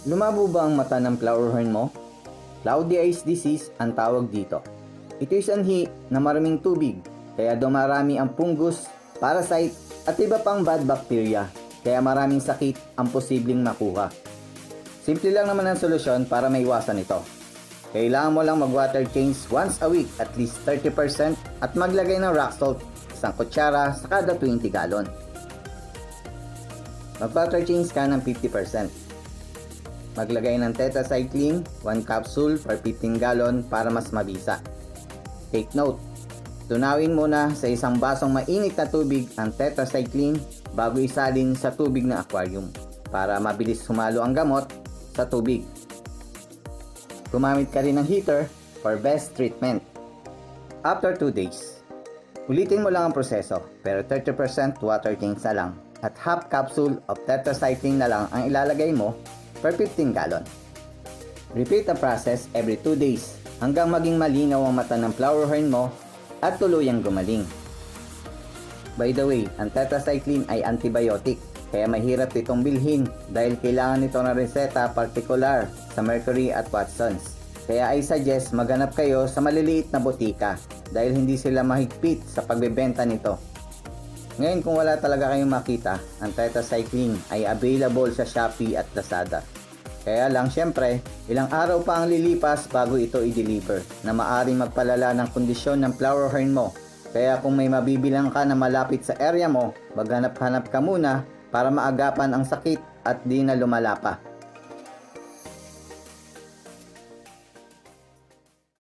Lumabo ba ang mata ng flower horn mo? Cloudy eyes disease ang tawag dito. Ito ay sanhi na maraming tubig, kaya dumarami ang fungus, parasite, at iba pang bad bacteria, kaya maraming sakit ang posibleng makuha. Simple lang naman ang solusyon para maiwasan ito. Kailangan mo lang mag-water change once a week at least 30% at maglagay ng rock salt, isang kutsara sa kada 20 galon. Mag-water change ka ng 50%. Maglagay ng tetracycline, 1 capsule per 15 galon para mas mabisa. Take note, tunawin muna sa isang basong mainit na tubig ang tetracycline bago isalin sa tubig ng aquarium para mabilis humalo ang gamot sa tubig. Gumamit ka rin ng heater for best treatment. After 2 days, ulitin mo lang ang proseso pero 30% water change na lang at half capsule of tetracycline na lang ang ilalagay mo per 15 gallon. Repeat the process every 2 days hanggang maging malinaw ang mata ng flower horn mo at tuluyang gumaling. By the way, ang tetracycline ay antibiotic kaya mahirap itong bilhin dahil kailangan nito ng reseta partikular sa Mercury at Watsons. Kaya I suggest maghanap kayo sa maliliit na botika dahil hindi sila mahigpit sa pagbebenta nito. Ngayon kung wala talaga kayong makita, ang tetracycline ay available sa Shopee at Lazada. Kaya lang syempre, ilang araw pa ang lilipas bago ito i-deliver na maaring magpalala ng kondisyon ng flower horn mo. Kaya kung may mabibilang ka na malapit sa area mo, maghanap-hanap ka muna para maagapan ang sakit at di na lumala pa.